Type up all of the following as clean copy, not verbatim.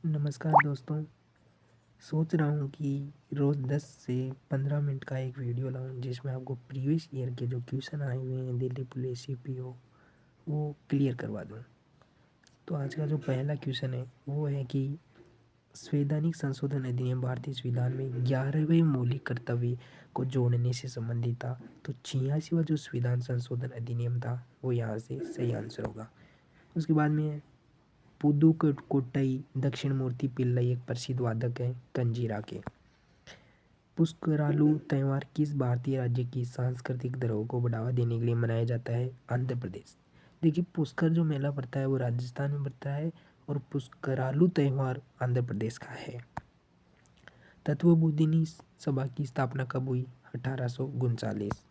नमस्कार दोस्तों। सोच रहा हूँ कि रोज़ 10 से 15 मिनट का एक वीडियो लाऊं जिसमें आपको प्रीवियस ईयर के जो क्वेश्चन आए हुए हैं दिल्ली पुलिस सीपीओ वो क्लियर करवा दूं। तो आज का जो पहला क्वेश्चन है वो है कि संवैधानिक संशोधन अधिनियम भारतीय संविधान में 11वें मौलिक कर्तव्य को जोड़ने से संबंधित था। तो 86वां जो संविधान संशोधन अधिनियम था वो यहाँ से सही आंसर होगा। उसके बाद में पुदुकोट्टई दक्षिण मूर्ति पिल्लई एक प्रसिद्ध वादक है कंजीरा के। पुष्करालू त्यौहार किस भारतीय राज्य की सांस्कृतिक धरोहर को बढ़ावा देने के लिए मनाया जाता है? आंध्र प्रदेश। देखिए, पुष्कर जो मेला पड़ता है वो राजस्थान में पड़ता है और पुष्करालू त्यौहार आंध्र प्रदेश का है। तत्वबोधिनी सभा की स्थापना कब हुई? 1839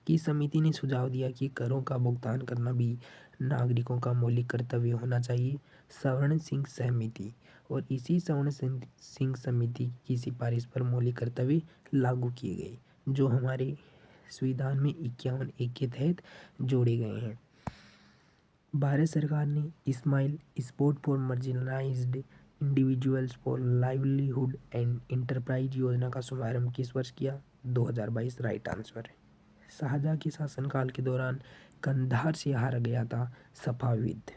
की समिति ने सुझाव दिया कि करों का भुगतान करना भी नागरिकों का मौलिक कर्तव्य होना चाहिए। सवर्ण सिंह समिति। और इसी सवर्ण सिंह समिति की सिफारिश पर मौलिक कर्तव्य लागू किए गए जो हमारे संविधान में 51 के तहत जोड़े गए हैं। भारत सरकार ने smile sport for marginalised individuals for livelihood and enterprise योजना का शुभारंभ किस वर्ष किया? 2022 राइट आंसर है। शाहजहाँ के शासनकाल के दौरान कंधार से हारा गया था सफाविद।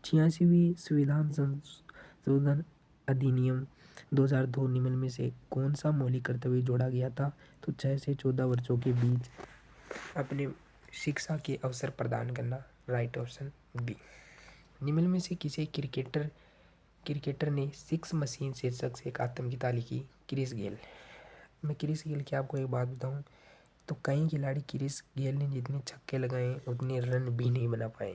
86वीं संविधान संशोधन अधिनियम 2002 निम्न में से कौन सा मौलिक कर्तव्य जोड़ा गया था? तो 6 से 14 वर्षों के बीच अपने शिक्षा के अवसर प्रदान करना। Right option B. निम्न में से किसी क्रिकेटर ने सिक्स मशीन शीर्षक से एक आत्मकथा लिखी? Chris Gayle. मैं क्रिस गेल की आपको एक बात बताऊं तो कई खिलाड़ी क्रिस गेल ने जितने छक्के लगाए उतने रन भी नहीं बना पाए।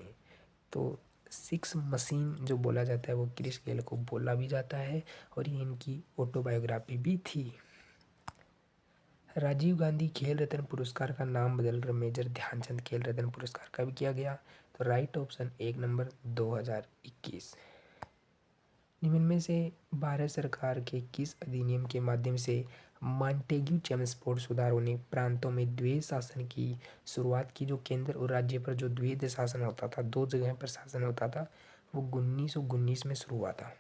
तो सिक्स मशीन जो बोला जाता है वो क्रिस गेल को बोला भी जाता है और ये इनकी ऑटोबायोग्राफी भी थी। राजीव गांधी खेल रत्न पुरस्कार का नाम बदलकर मेजर ध्यानचंद खेल रत्न पुरस्कार कब किया गया? तो राइट ऑप्शन 1 नंबर 2021। निम्न में से भारत सरकार के किस अधिनियम के माध्यम से मॉन्टेग्यू चेम्सफोर्ड सुधारों ने प्रांतों में द्वैध शासन की शुरुआत की? जो केंद्र और राज्य पर जो द्वैध शासन होता था, दो जगह पर शासन होता था, वो 1919 में शुरू हुआ था।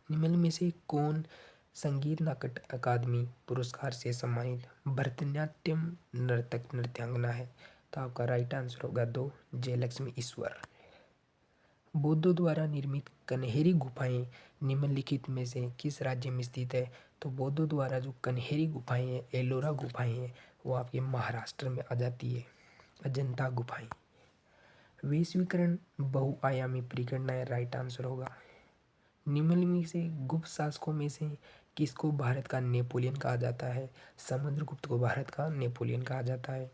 निम्न में से कौन संगीत नाटक अकादमी पुरस्कार से सम्मानित भरतनाट्यम नर्तक नृत्यांगना है? तो आपका राइट आंसर होगा 2 जयलक्ष्मी ईश्वर। बौद्धों द्वारा निर्मित कन्हेरी गुफाएं निम्नलिखित में से किस राज्य में स्थित है? तो बौद्धों द्वारा जो कन्हेरी गुफाएं हैं, एलोरा गुफाएं हैं, वो आपके महाराष्ट्र में आ जाती है। अजंता गुफाएं। वैश्वीकरण बहुआयामी परिगणना है, राइट आंसर होगा। निम्न में से गुप्त शासकों में से किसको भारत का नेपोलियन कहा जाता है? समुद्रगुप्त को भारत का नेपोलियन कहा जाता है।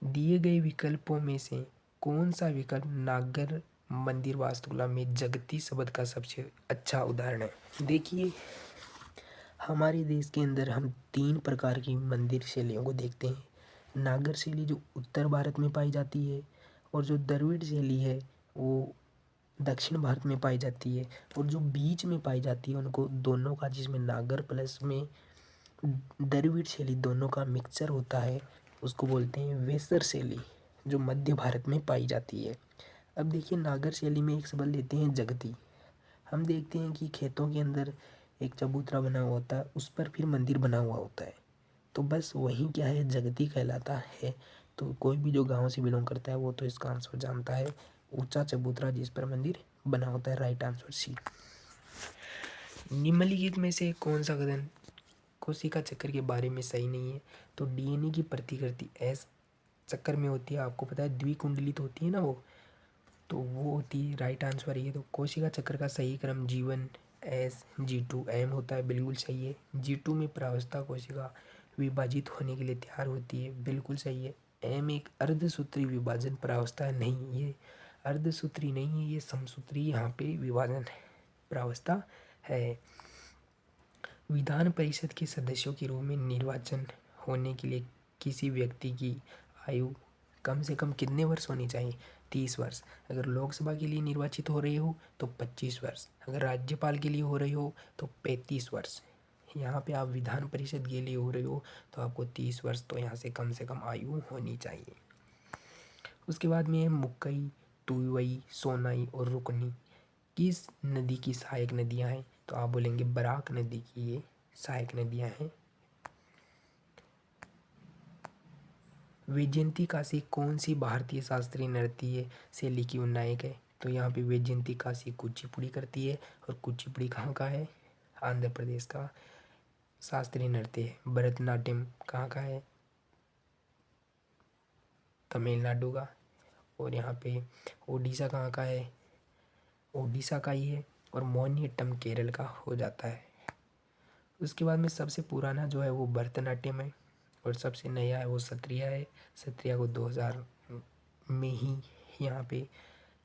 दिए गए विकल्पों में से कौन सा विकल्प नागर मंदिर वास्तुकला में जगती शब्द का सबसे अच्छा उदाहरण है? देखिए, हमारे देश के अंदर हम 3 प्रकार की मंदिर शैलियों को देखते हैं। नागर शैली जो उत्तर भारत में पाई जाती है और जो द्रविड़ शैली है वो दक्षिण भारत में पाई जाती है और जो बीच में पाई जाती है उनको दोनों का, जिसमें नागर प्लस में द्रविड़ शैली दोनों का मिक्सचर होता है, उसको बोलते हैं वेसर शैली, जो मध्य भारत में पाई जाती है। अब देखिए, नागर शैली में एक शब्द लेते हैं जगती। हम देखते हैं कि खेतों के अंदर एक चबूतरा बना हुआ होता है, उस पर फिर मंदिर बना हुआ होता है, तो बस वही क्या है, जगती कहलाता है। तो कोई भी जो गांव से बिलोंग करता है वो तो इसका आंसर जानता है, ऊंचा चबूतरा जिस पर मंदिर बना होता है। Right answer C. निम्नलिखित में से कौन सा कथन कोशिका चक्र के बारे में सही नहीं है? तो डीएनए की प्रतिकृति एस चक्कर में होती है, आपको पता है द्विकुंडलित होती है ना वो, तो वो होती है। राइट आंसर ये। तो कोशिका चक्र का सही क्रम G1 S G2 M होता है, बिल्कुल सही है। G2 में प्रावस्था कोशिका विभाजित होने के लिए तैयार होती है, बिल्कुल सही है। M एक अर्धसूत्री विभाजन प्रावस्था नहीं, ये अर्धसूत्री नहीं है, ये समसूत्री यहाँ पे विभाजन प्रावस्था है। विधान परिषद के सदस्यों के रूप में निर्वाचन होने के लिए किसी व्यक्ति की आयु कम से कम कितने वर्ष होनी चाहिए? 30 वर्ष। अगर लोकसभा के लिए निर्वाचित हो रहे हो तो 25 वर्ष, अगर राज्यपाल के लिए हो रहे हो तो 35 वर्ष। यहाँ पे आप विधान परिषद के लिए हो रहे हो तो आपको 30 वर्ष तो यहाँ से कम आयु होनी चाहिए। उसके बाद में मुक्कई, तुवई, सोनाई और रुकनी किस नदी की सहायक नदियाँ हैं? तो आप बोलेंगे बराक नदी की ये सहायक नदियाँ हैं। वैजयंती काशी कौन सी भारतीय शास्त्रीय नृत्य शैली की नायक है? तो यहाँ पे वैजयंती काशी कुचिपुड़ी करती है, और कुचिपुड़ी कहाँ का है? आंध्र प्रदेश का शास्त्रीय नृत्य है। भरतनाट्यम कहाँ का है? तमिलनाडु का। और यहाँ पे ओडिशा कहाँ का है? ओडिशा का ही है। और मोहिनीअट्टम केरल का हो जाता है। उसके बाद में सबसे पुराना जो है वो भरतनाट्यम है, और सबसे नया है वो सत्रिया है। सत्रिया को 2000 में ही यहाँ पे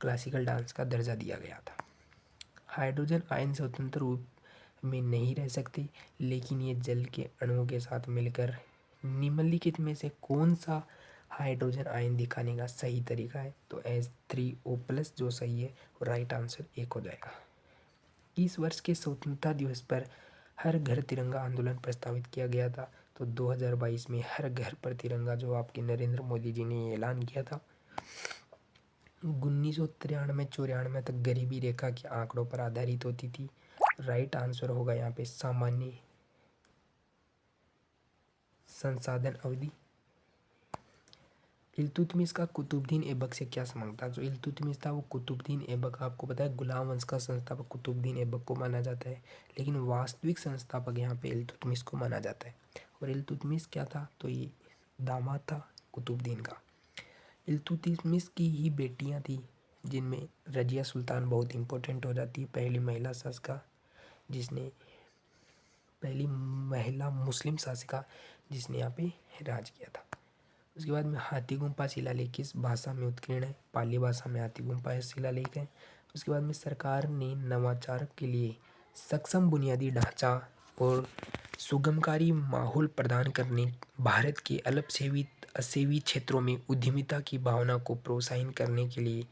क्लासिकल डांस का दर्जा दिया गया था। हाइड्रोजन आयन स्वतंत्र रूप में नहीं रह सकती, लेकिन ये जल के अणुओं के साथ मिलकर निम्नलिखित में से कौन सा हाइड्रोजन आयन दिखाने का सही तरीका है? तो H3O+ जो सही है, और राइट आंसर एक हो जाएगा। इस वर्ष के स्वतंत्रता दिवस पर हर घर तिरंगा आंदोलन प्रस्तावित किया गया था। तो 2022 में हर घर पर तिरंगा जो आपके नरेंद्र मोदी जी ने ऐलान किया था। 1993-94 तक गरीबी रेखा के आंकड़ों पर आधारित होती थी। राइट आंसर होगा यहाँ पे सामान्य संसाधन अवधि। इल्तुतमिश का कुतुबुद्दीन ऐबक से क्या संबंध था? जो इल्तुतमिश था वो कुतुबुद्दीन ऐबक, आपको पता है गुलाम वंश का संस्थापक कुतुबुद्दीन ऐबक को माना जाता है, लेकिन वास्तविक संस्थापक यहाँ पे इल्तुतमिश को माना जाता है। और इल्तुतमिश क्या था? तो ये दामाद था कुतुबुद्दीन का। इल्तुतमिश की ही बेटियाँ थी, जिनमें रजिया सुल्तान बहुत इंपॉर्टेंट हो जाती है, पहली महिला शासिका जिसने पहली महिला मुस्लिम शासिका जिसने यहाँ पे राज किया था। उसके बाद में हाथी गुम्फा शिलालेख किस भाषा में उत्कीर्ण है? पाली भाषा में हाथी गुम्फा शिलालेख है। उसके बाद में सरकार ने नवाचार के लिए सक्षम बुनियादी ढांचा और सुगमकारी माहौल प्रदान करने, भारत के असेवी क्षेत्रों में उद्यमिता की भावना को प्रोत्साहित करने के लिए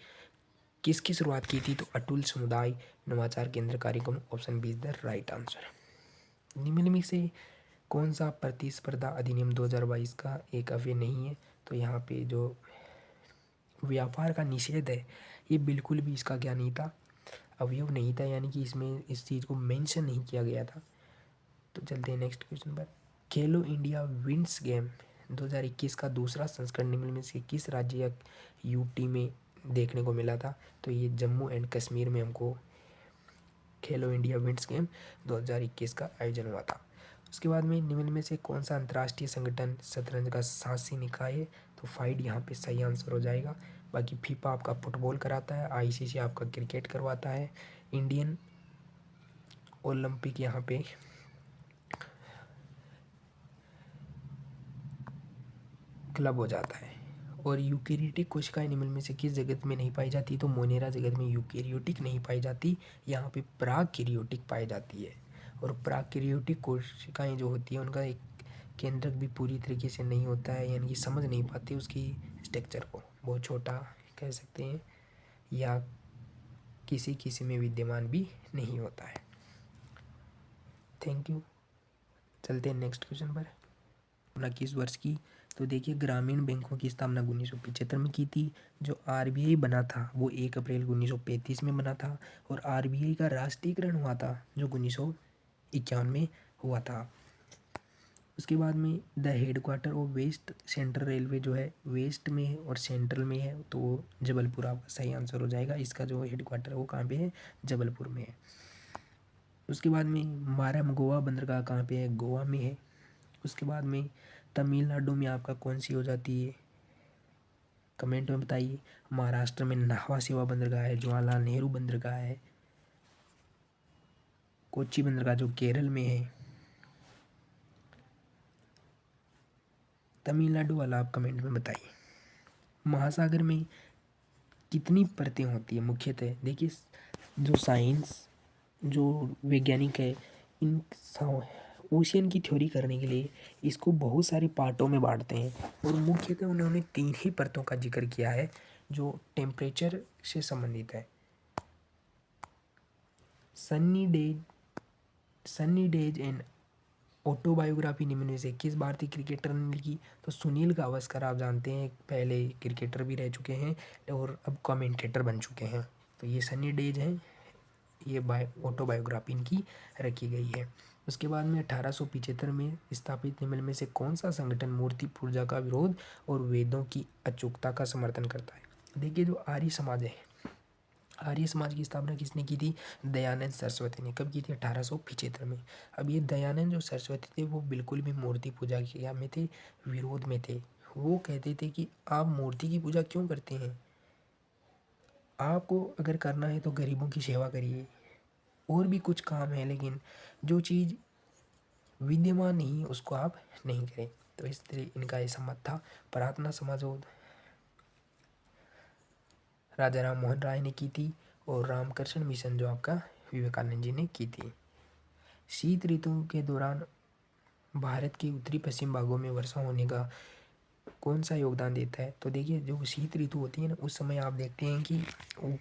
किसकी शुरुआत की थी? तो अटुल समुदाय नवाचार केंद्र कार्यक्रम, option B is the right answer. निम्न में से कौन सा प्रतिस्पर्धा अधिनियम 2022 का एक अवयव नहीं है? तो यहाँ पे जो व्यापार का निषेध है ये बिल्कुल भी इसका क्या नहीं था, अवयव नहीं था, यानी कि इसमें इस चीज़ को मेंशन नहीं किया गया था। तो चलते हैं नेक्स्ट क्वेश्चन पर। खेलो इंडिया विंस गेम 2021 का दूसरा संस्करण निम्न में से किस राज्य या यूटी में देखने को मिला था? तो ये जम्मू एंड कश्मीर में हमको खेलो इंडिया विंस गेम 2021 का आयोजन हुआ था। उसके बाद में निम्न में से कौन सा अंतर्राष्ट्रीय संगठन शतरंज का शासी निकाय है? तो फाइड यहाँ पे सही आंसर हो जाएगा। बाकी फीफा आपका फुटबॉल कराता है, आईसीसी आपका क्रिकेट करवाता है, इंडियन ओलंपिक यहाँ पे क्लब हो जाता है। और यूकेरियोटिक कोशिकाएं निम्न में से किस जगत में नहीं पाई जाती? तो मोनेरा जगत में यूकेरियोटिक नहीं पाई जाती, यहाँ पे प्राक्यूरियोटिक पाई जाती है। और प्राक्यूरियोटिक कोशिकाएं जो होती हैं उनका एक केंद्रक भी पूरी तरीके से नहीं होता है, यानी कि समझ नहीं पाते उसकी स्ट्रक्चर को, बहुत छोटा कह सकते हैं, या किसी किसी में विद्यमान भी नहीं होता है। Thank you. चलते हैं नेक्स्ट क्वेश्चन पर। स्थापना किस वर्ष की? तो देखिए ग्रामीण बैंकों की स्थापना 1975 में की थी। जो आरबीआई बना था वो 1 अप्रैल 1935 में बना था। और आरबीआई का राष्ट्रीयकरण हुआ था जो 1951 में हुआ था। उसके बाद में the headquarter of west central railway जो है वेस्ट में है और सेंट्रल में है, तो जबलपुर आपका सही आंसर हो जाएगा। इसका जो हेडक्वार्टर है वो कहाँ पे है? जबलपुर में है। उसके बाद में मारम गोवा बंदरगाह कहाँ पे है? गोवा में है। उसके बाद में तमिलनाडु में आपका कौन सी हो जाती है? कमेंट में बताइए। महाराष्ट्र में नाहवा सेवा बंदरगाह है, जवाहरलाल नेहरू बंदरगाह है, कोच्चि बंदरगाह जो केरल में है। तमिलनाडु वाला आप कमेंट में बताइए। महासागर में कितनी परतें होती है मुख्यतः? देखिए जो साइंस जो वैज्ञानिक है इन ओशियन की थ्योरी करने के लिए इसको बहुत सारे पार्टों में बांटते हैं, और मुख्यतः उन्होंने 3 ही परतों का जिक्र किया है जो टेम्परेचर से संबंधित है। सन्नी डेज एंड ऑटोबायोग्राफी निम्न में से किस भारतीय क्रिकेटर ने लिखी? तो सुनील गावस्कर आप जानते हैं, पहले क्रिकेटर भी रह चुके हैं और अब कमेंटेटर बन चुके हैं। तो ये सन्नी डेज हैं ये ऑटोबायोग्राफी इनकी रखी गई है। उसके बाद में 1875 में स्थापित निम्न में से कौन सा संगठन मूर्ति पूजा का विरोध और वेदों की अचूकता का समर्थन करता है। देखिए जो आर्य समाज है, आर्य समाज की स्थापना किसने की थी? दयानंद सरस्वती ने। कब की थी? 1875 में। अब ये दयानंद जो सरस्वती थे वो बिल्कुल भी मूर्ति पूजा के क्या में थे? विरोध में थे। वो कहते थे कि आप मूर्ति की पूजा क्यों करते हैं, आपको अगर करना है तो गरीबों की सेवा करिए, और भी कुछ काम है, लेकिन जो चीज़ विद्यमान नहीं उसको आप नहीं करें। तो इस तरह इनका ऐसा मत था। प्रार्थना समाजवाद राजा राम मोहन राय ने की थी, और रामकृष्ण मिशन जो आपका विवेकानंद जी ने की थी। शीत ऋतु के दौरान भारत के उत्तरी पश्चिम भागों में वर्षा होने का कौन सा योगदान देता है? तो देखिए जो शीत ऋतु होती है ना, उस समय आप देखते हैं कि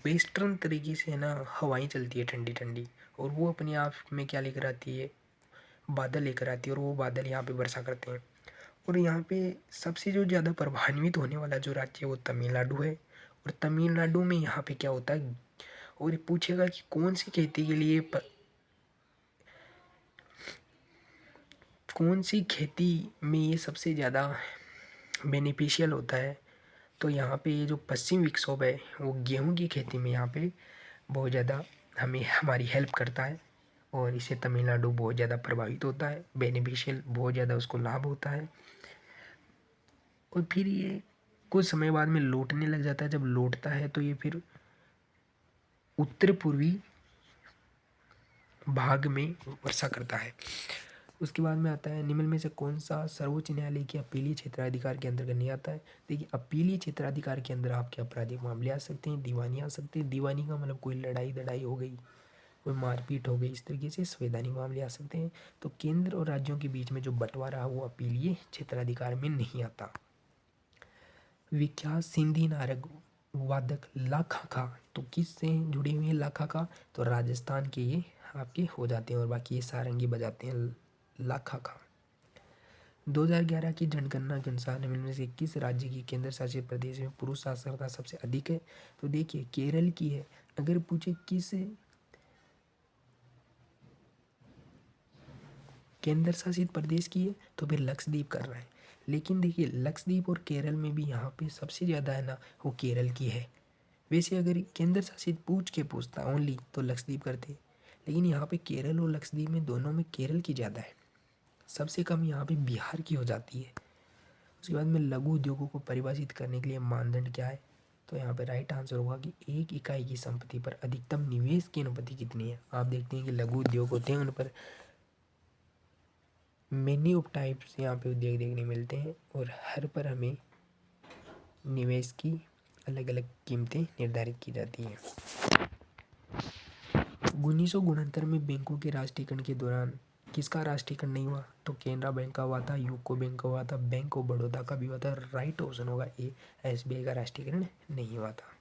वेस्टर्न तरीके से है ना हवाएं चलती है ठंडी ठंडी, और वो अपने आप में क्या लेकर आती है? बादल लेकर आती है, और वो बादल यहाँ पे वर्षा करते हैं। और यहाँ पे सबसे जो ज़्यादा प्रभावित होने वाला जो राज्य है वो तमिलनाडु है। और तमिलनाडु में यहाँ पे क्या होता है, और पूछेगा कि कौन सी खेती के लिए कौन सी खेती में ये सबसे ज़्यादा बेनिफिशियल होता है, तो यहाँ पे ये जो पश्चिम विक्षोभ है वो गेहूं की खेती में यहाँ पे बहुत ज़्यादा हमें हमारी हेल्प करता है, और इससे तमिलनाडु बहुत ज़्यादा प्रभावित होता है, बेनिफिशियल बहुत ज़्यादा उसको लाभ होता है। और फिर ये कुछ समय बाद में लौटने लग जाता है। जब लौटता है तो ये फिर उत्तर पूर्वी भाग में वर्षा करता है। उसके बाद में आता है निम्न में से कौन सा सर्वोच्च न्यायालय के अपीलीय क्षेत्राधिकार के अंतर्गत नहीं आता है। देखिए अपीलीय क्षेत्राधिकार के अंदर आपके आपराधिक मामले आ सकते हैं, दीवानी आ सकते हैं। दीवानी का मतलब कोई लड़ाई दड़ाई हो गई, कोई मारपीट हो गई, इस तरीके से संवैधानिक मामले आ सकते हैं। तो केंद्र और राज्यों के बीच में जो बंटवारा है वो अपीलीय क्षेत्राधिकार में नहीं आता। विख्यात सिंधी नारद वादक लाखा, तो किससे जुड़े हुए हैं लाखा? तो राजस्थान के ये आपके हो जाते हैं, और बाकी ये सारंगी बजाते हैं लाखा। 2011 की जनगणना के अनुसार निम्न में से किस राज्य की केंद्र शासित प्रदेश में पुरुष साक्षरता सबसे अधिक है? तो देखिए केरल की है। अगर पूछे किस केंद्र शासित प्रदेश की है, तो फिर लक्षद्वीप कर रहा है। लेकिन देखिए लक्षद्वीप और केरल में भी यहाँ पे सबसे ज़्यादा है ना वो केरल की है। वैसे अगर केंद्र शासित पूछता ओनली तो लक्षद्वीप करते, लेकिन यहाँ पे केरल और लक्षद्वीप में दोनों में केरल की ज़्यादा है। सबसे कम यहाँ पे बिहार की हो जाती है। उसके बाद में लघु उद्योगों को परिभाषित करने के लिए मानदंड क्या है? तो यहाँ पे राइट आंसर होगा कि एक इकाई की संपत्ति पर अधिकतम निवेश की अनुमति कितनी है। आप देखते हैं कि लघु उद्योग होते हैं उन पर मेनी ऑफ टाइप्स यहाँ पे उद्योग देखने मिलते हैं, और हर पर हमें निवेश की अलग अलग कीमतें निर्धारित की जाती हैं। 1969 में बैंकों के राष्ट्रीयकरण के दौरान किसका राष्ट्रीयकरण नहीं हुआ? तो केनरा बैंक का हुआ था, यूको बैंक का हुआ था, बैंक ऑफ बड़ौदा का भी हुआ था। राइट ऑप्शन होगा ए, एसबीआई का राष्ट्रीयकरण नहीं हुआ था।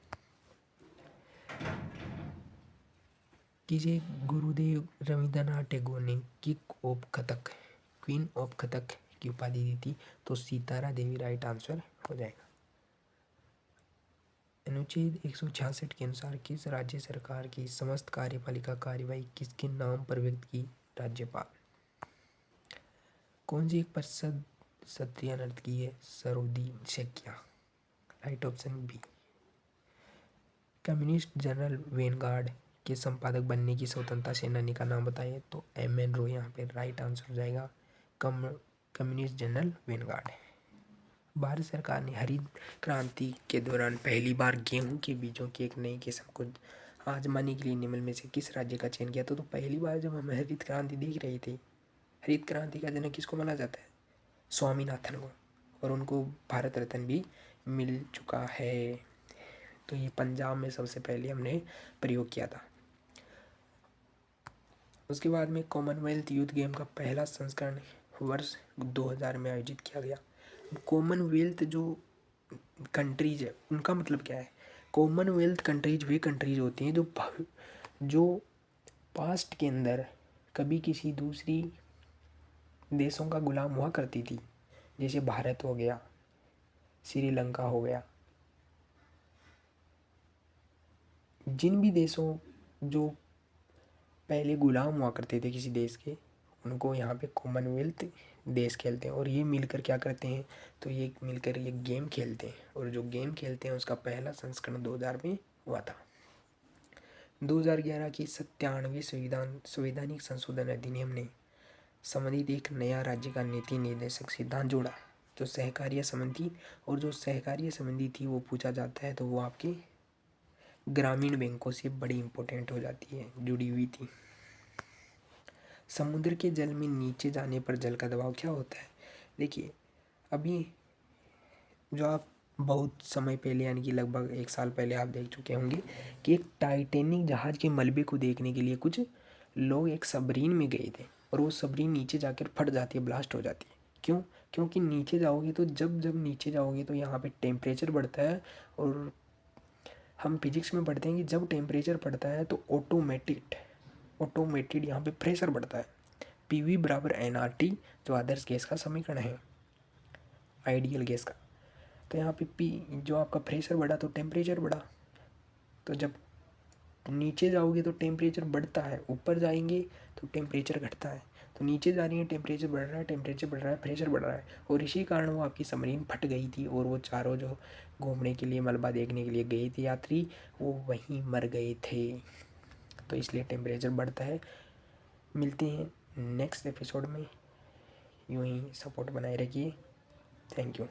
किसे गुरुदेव रविंद्रनाथ टैगोर ने क्वीन ऑफ कथक की उपाधि दी थी? तो सीतारा देवी राइट आंसर हो जाएगा। अनुच्छेद 166 के अनुसार किस राज्य सरकार की समस्त कार्यपालिका कार्यवाही किसके नाम पर व्यक्त की? राज्यपाल। कौन सी एक परिषद सत्यानर्थ की है? सरोदी शक्या। Right option B. Communist general vanguard के संपादक बनने की स्वतंत्रता सेनानी का नाम बताइए। तो एम.एन. रॉय यहाँ पे राइट आंसर हो जाएगा। Communist general Vanguard. भारत सरकार ने हरित क्रांति के दौरान पहली बार गेहूं के बीजों की एक नई किस्म को आजमाने के लिए निम्न में से किस राज्य का चयन किया? तो पहली बार जब हम हरित क्रांति देख रहे थे, हरित क्रांति का जनक किसको माना जाता है? स्वामीनाथन को, और उनको भारत रत्न भी मिल चुका है। तो ये पंजाब में सबसे पहले हमने प्रयोग किया था। उसके बाद में कॉमनवेल्थ यूथ गेम का पहला संस्करण वर्ष 2000 में आयोजित किया गया। कॉमनवेल्थ जो कंट्रीज है उनका मतलब क्या है? कॉमनवेल्थ कंट्रीज वे कंट्रीज होती हैं जो पास्ट के अंदर कभी किसी दूसरी देशों का गुलाम हुआ करती थी, जैसे भारत हो गया, श्रीलंका हो गया। जिन भी देशों जो पहले गुलाम हुआ करते थे किसी देश के, उनको यहाँ पे कॉमनवेल्थ देश खेलते हैं और ये मिलकर क्या करते हैं, तो ये मिलकर ये गेम खेलते हैं। और जो गेम खेलते हैं उसका पहला संस्करण 2000 में हुआ था। 2011 की 97वीं संवैधानिक संशोधन अधिनियम ने संबंधित एक नया राज्य का नीति निर्देशक सिद्धांत जोड़ा। तो सहकार्य संबंधी, और जो सहकार्य संबंधी थी वो पूछा जाता है तो वो आपके ग्रामीण बैंकों से बड़ी इंपॉर्टेंट हो जाती है, जुड़ी हुई थी। समुद्र के जल में नीचे जाने पर जल का दबाव क्या होता है। देखिए अभी जो आप बहुत समय पहले यानी कि लगभग 1 साल पहले आप देख चुके होंगे कि एक टाइटैनिक जहाज़ के मलबे को देखने के लिए कुछ लोग एक सबरीन में गए थे और वो सबरीन नीचे जाकर फट जाती है, ब्लास्ट हो जाती है। क्यों? क्योंकि नीचे जाओगे तो जब जब नीचे जाओगे तो यहाँ पे टेम्परेचर बढ़ता है, और हम फिजिक्स में पढ़ते हैं कि जब टेम्परेचर बढ़ता है तो ऑटोमेटेड यहाँ पे प्रेशर बढ़ता है। PV बराबर nRT, जो आदर्श गैस का समीकरण है, आइडियल गैस का। तो यहाँ पे P जो आपका प्रेशर बढ़ा तो टेम्परेचर बढ़ा। तो जब नीचे जाओगे तो टेम्परेचर बढ़ता है, ऊपर जाएंगे तो टेम्परेचर घटता है। तो नीचे जा रही है, टेम्परेचर बढ़ रहा है, टेम्परेचर बढ़ रहा है, प्रेशर बढ़ रहा है, और इसी कारण वो आपकी सबमरीन फट गई थी और वो चारों जो घूमने के लिए मलबा देखने के लिए गए थे यात्री, वो वहीं मर गए थे। तो इसलिए टेम्परेचर बढ़ता है। मिलते हैं नेक्स्ट एपिसोड में, यूँ ही सपोर्ट बनाए रखिए। Thank you.